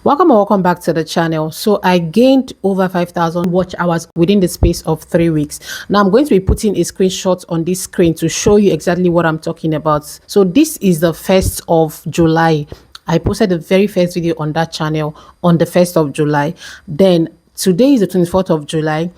Welcome and welcome back to the channel. So I gained over 5,000 watch hours within the space of 3 weeks. Now I'm going to be putting a screenshot on this screen to show you exactly what I'm talking about. So this is the 1st of July. I posted the very first video on that channel on the 1st of July. Then today is the 24th of July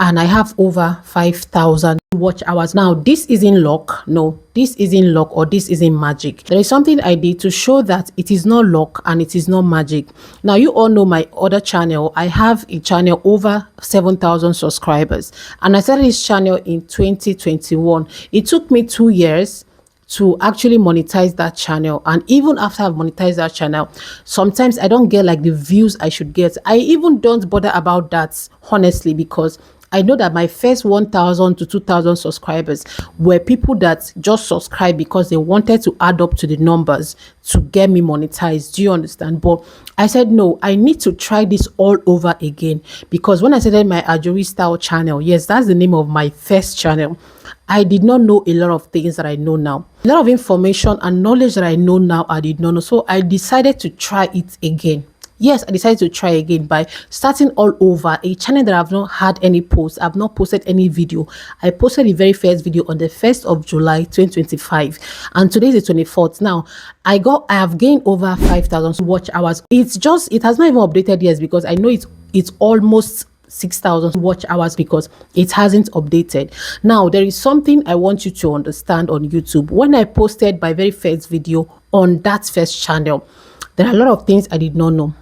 and I have over 5,000 watch hours. Now this isn't luck. No, this isn't luck or this isn't magic. There is something I did to show that it is not luck and it is not magic. Now you all know my other channel. I have a channel over 7,000 subscribers and I started this channel in 2021. It took me 2 years to actually monetize that channel, and even after I've monetized that channel, sometimes I don't get like the views I should get. I even don't bother about that, honestly, because I know that my first 1,000 to 2,000 subscribers were people that just subscribed because they wanted to add up to the numbers to get me monetized. Do you understand? But I said, no, I need to try this all over again, because when I started my Ajuri style channel, yes, that's the name of my first channel, I did not know a lot of things that I know now. A lot of information and knowledge that I know now, I did not know. So I decided to try it again. Yes, I decided to try again by starting all over a channel that I've not had any posts. I've not posted any video. I posted the very first video on the 1st of July 2025, and today is the 24th. Now I have gained over 5,000 watch hours. It has not even updated yet, because I know it's almost 6,000 watch hours because it hasn't updated. Now there is something I want you to understand on YouTube. When I posted my very first video on that first channel, there are a lot of things I did not know.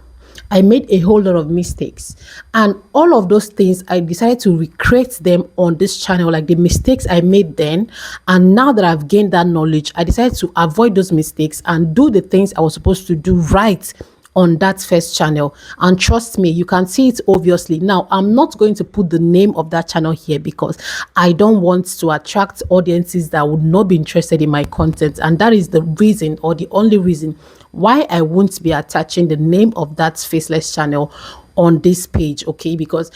I made a whole lot of mistakes, and all of those things I decided to recreate them on this channel, like the mistakes I made then. And now that I've gained that knowledge, I decided to avoid those mistakes and do the things I was supposed to do right on that first channel. And trust me, you can see it obviously. Now I'm not going to put the name of that channel here because I don't want to attract audiences that would not be interested in my content, and that is the reason, or the only reason, why I won't be attaching the name of that faceless channel on this page. Okay, because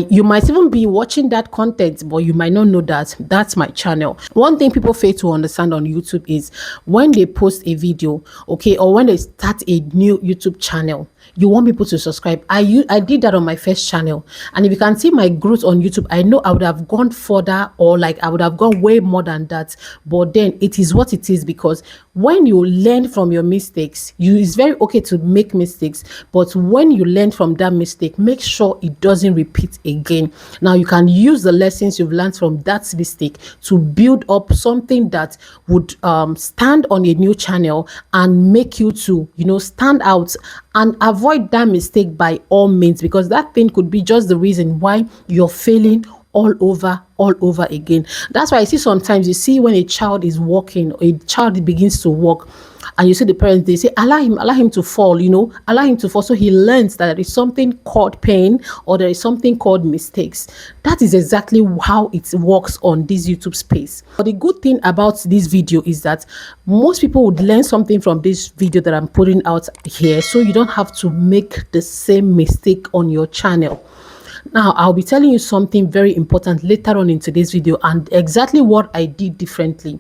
you might even be watching that content, but you might not know that that's my channel. One thing people fail to understand on YouTube is when they post a video, okay, or when they start a new YouTube channel, you want people to subscribe. I did that on my first channel, and if you can see my growth on YouTube, I know I would have gone further, or like I would have gone way more than that. But then it is what it is, because when you learn from your mistakes, it's very okay to make mistakes, but when you learn from that mistake, make sure it doesn't repeat again. Now you can use the lessons you've learned from that mistake to build up something that would stand on a new channel and make you to, stand out, and avoid that mistake by all means, because that thing could be just the reason why you're failing all over again. That's why I see sometimes, you see, when a child is walking, a child begins to walk, and you see the parents, they say, allow him to fall, allow him to fall, so he learns that there is something called pain, or there is something called mistakes. That is exactly how it works on this YouTube space. But the good thing about this video is that most people would learn something from this video that I'm putting out here, so you don't have to make the same mistake on your channel. Now I'll be telling you something very important later on in today's video, and exactly what I did differently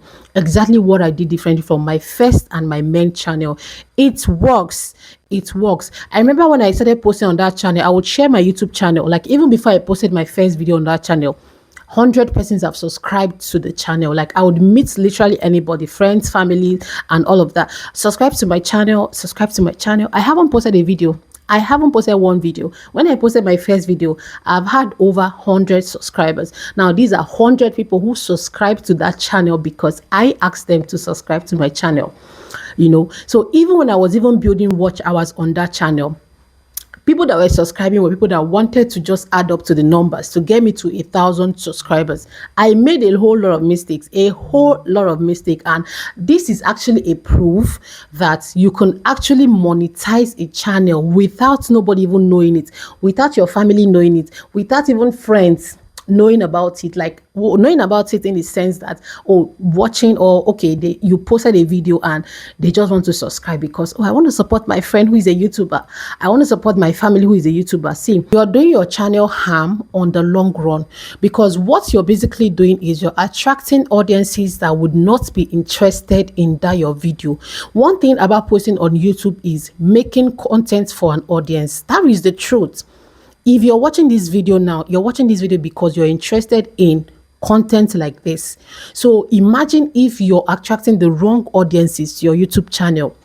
from my first and my main channel. It works. I remember when I started posting on that channel, I would share my YouTube channel, like even before I posted my first video on that channel, 100 persons have subscribed to the channel. Like I would meet literally anybody, friends, family, and all of that. Subscribe to my channel. I haven't posted a video. I haven't posted one video. When I posted my first video, I've had over 100 subscribers. Now, these are 100 people who subscribe to that channel because I asked them to subscribe to my channel. So even when I was even building watch hours on that channel, people that were subscribing were people that wanted to just add up to the numbers to get me to 1,000 subscribers. I made a whole lot of mistakes, and this is actually a proof that you can actually monetize a channel without nobody even knowing it, without your family knowing it, without even friends knowing about it, like knowing about it in the sense that, oh, watching, or okay, you posted a video and they just want to subscribe because, oh, I want to support my friend who is a YouTuber. I want to support my family who is a YouTuber. See, you're doing your channel harm on the long run, because what you're basically doing is you're attracting audiences that would not be interested in that your video. One thing about posting on YouTube is making content for an audience. That is the truth. If you're watching this video now, you're watching this video because you're interested in content like this. So imagine if you're attracting the wrong audiences to your YouTube channel.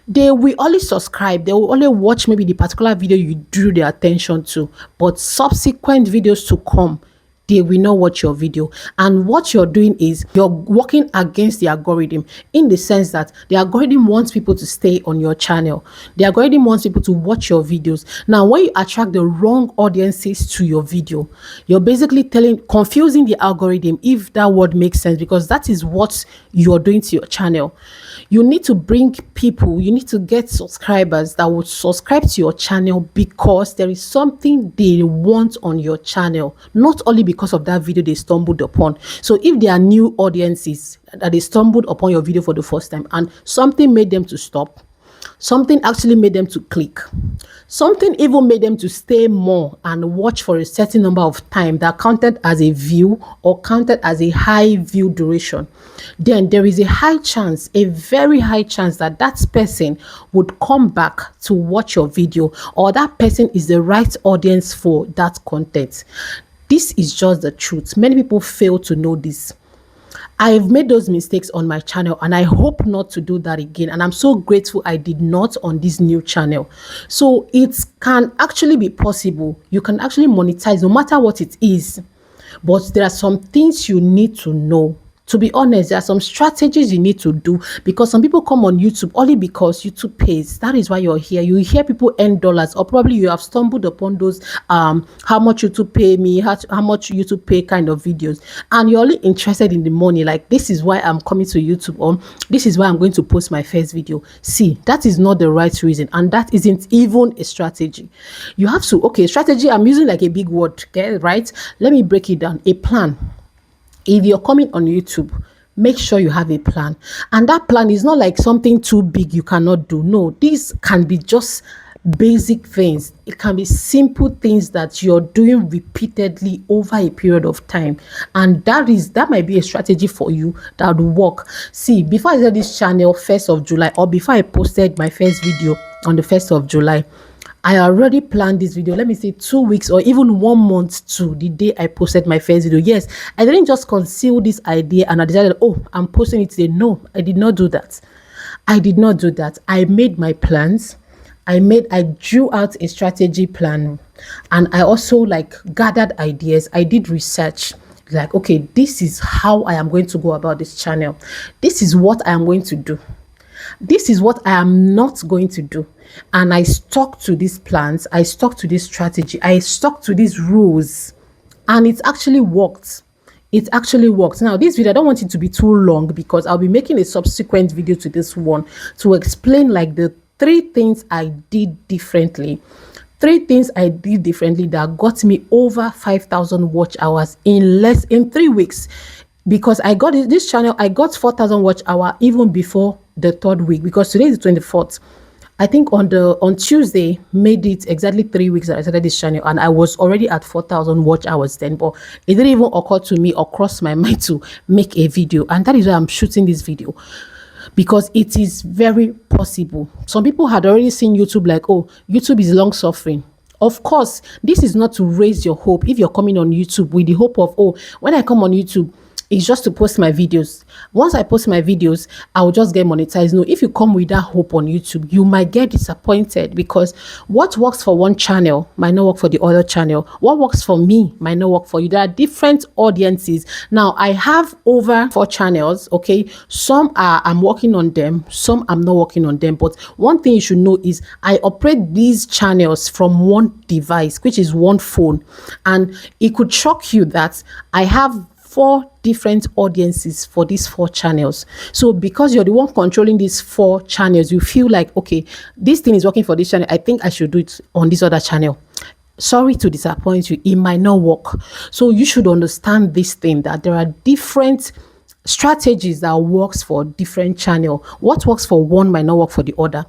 They will only subscribe, they will only watch maybe the particular video you drew their attention to, but subsequent videos to come, they will not watch your video. And what you're doing is you're working against the algorithm, in the sense that the algorithm wants people to stay on your channel. The algorithm wants people to watch your videos. Now, when you attract the wrong audiences to your video, you're basically confusing the algorithm, if that word makes sense, because that is what you're doing to your channel. You need to bring people, you need to get subscribers that would subscribe to your channel because there is something they want on your channel, not only because of that video they stumbled upon. So if there are new audiences that they stumbled upon your video for the first time and something made them to stop, something actually made them to click, something even made them to stay more and watch for a certain number of time that counted as a view or counted as a high view duration, then there is a high chance, a very high chance, that that person would come back to watch your video, or that person is the right audience for that content. This is just the truth. Many people fail to know this. I've made those mistakes on my channel and I hope not to do that again. And I'm so grateful I did not on this new channel. So it can actually be possible. You can actually monetize no matter what it is. But there are some things you need to know. To be honest, there are some strategies you need to do, because some people come on YouTube only because YouTube pays. That is why you're here. You hear people earn dollars, or probably you have stumbled upon those how much YouTube pay me, how much YouTube pay kind of videos, and you're only interested in the money. Like, this is why I'm coming to YouTube, or this is why I'm going to post my first video. See, that is not the right reason, and that isn't even a strategy. You have to, okay, strategy, I'm using like a big word, okay, right? Let me break it down. A plan. If you're coming on YouTube, make sure you have a plan. And that plan is not like something too big you cannot do. No, these can be just basic things. It can be simple things that you're doing repeatedly over a period of time. And that might be a strategy for you that will work. See, before I started this channel 1st of July, or before I posted my first video on the 1st of July, I already planned this video, let me say 2 weeks or even 1 month to the day I posted my first video. Yes, I didn't just conceal this idea and I decided, oh, I'm posting it today. No, I did not do that. I did not do that. I made my plans. I drew out a strategy plan, and I also gathered ideas. I did research. Like, okay, this is how I am going to go about this channel. This is what I am going to do. This is what I am not going to do. And I stuck to these plans. I stuck to this strategy. I stuck to these rules. And it actually worked. It actually worked. Now, this video, I don't want it to be too long, because I'll be making a subsequent video to this one to explain the 3 things I did differently. 3 things I did differently that got me over 5,000 watch hours in 3 weeks. Because I got this channel, I got 4,000 watch hour even before the 3rd week, because today is the 24th. I think on Tuesday made it exactly 3 weeks that I started this channel, and I was already at 4,000 watch hours then. But it didn't even occur to me or cross my mind to make a video, and that is why I'm shooting this video, because it is very possible. Some people had already seen YouTube like, oh, YouTube is long suffering. Of course, this is not to raise your hope. If you're coming on YouTube with the hope of, oh, when I come on YouTube, it's just to post my videos. Once I post my videos, I'll just get monetized. No, if you come with that hope on YouTube, you might get disappointed, because what works for one channel might not work for the other channel. What works for me might not work for you. There are different audiences. Now, I have over 4 channels, okay? Some I'm working on them, some I'm not working on them. But one thing you should know is I operate these channels from one device, which is one phone. And it could shock you that I have 4 different audiences for these 4 channels. So because you're the one controlling these 4 channels, you feel like, okay, this thing is working for this channel, I think I should do it on this other channel. sorry to disappoint you, it might not work. So you should understand this thing, that there are different strategies that works for different channel. What works for one might not work for the other.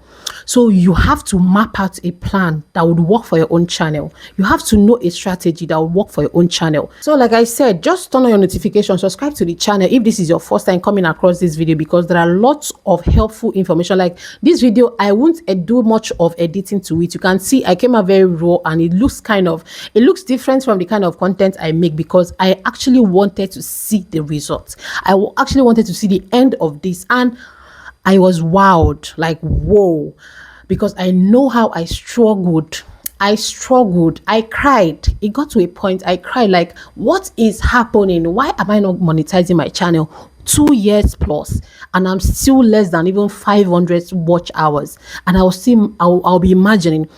So you have to map out a plan that would work for your own channel. You have to know a strategy that will work for your own channel. So like I said, just turn on your notification, subscribe to the channel if this is your first time coming across this video, because there are lots of helpful information. Like this video, I won't do much of editing to it. You can see I came out very raw, and it looks different from the kind of content I make, because I actually wanted to see the results. I actually wanted to see the end of this, and I was wowed, like whoa, because I know how I struggled. I cried. It got to a point I cried, like, what is happening? Why am I not monetizing my channel? 2 years plus, and I'm still less than even 500 watch hours. And I'll be imagining,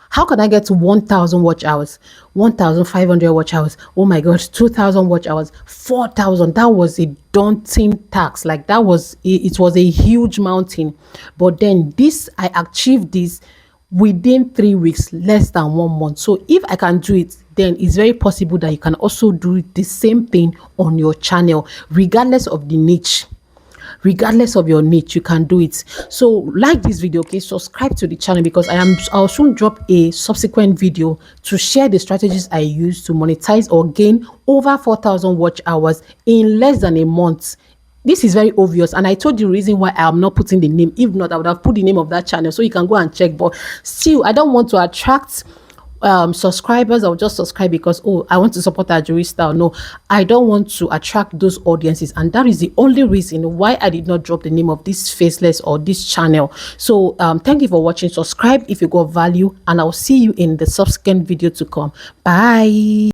how can I get to 1,000 watch hours, 1,500 watch hours? Oh my God, 2,000 watch hours, 4,000. That was a daunting task. Like it was a huge mountain. But then I achieved this within 3 weeks, less than 1 month. So if I can do it, then it's very possible that you can also do the same thing on your channel, regardless of the niche. Regardless of your niche, you can do it. So like this video, okay, subscribe to the channel, because I'll soon drop a subsequent video to share the strategies I use to monetize or gain over 4,000 watch hours in less than a month. This is very obvious, and I told you the reason why I'm not putting the name. If not, I would have put the name of that channel so you can go and check. But still, I don't want to attract subscribers. I'll just subscribe because, oh, I want to support Ajuri style. No, I don't want to attract those audiences, and that is the only reason why I did not drop the name of this faceless or this channel. So thank you for watching. Subscribe if you got value, and I'll see you in the subsequent video to come. Bye.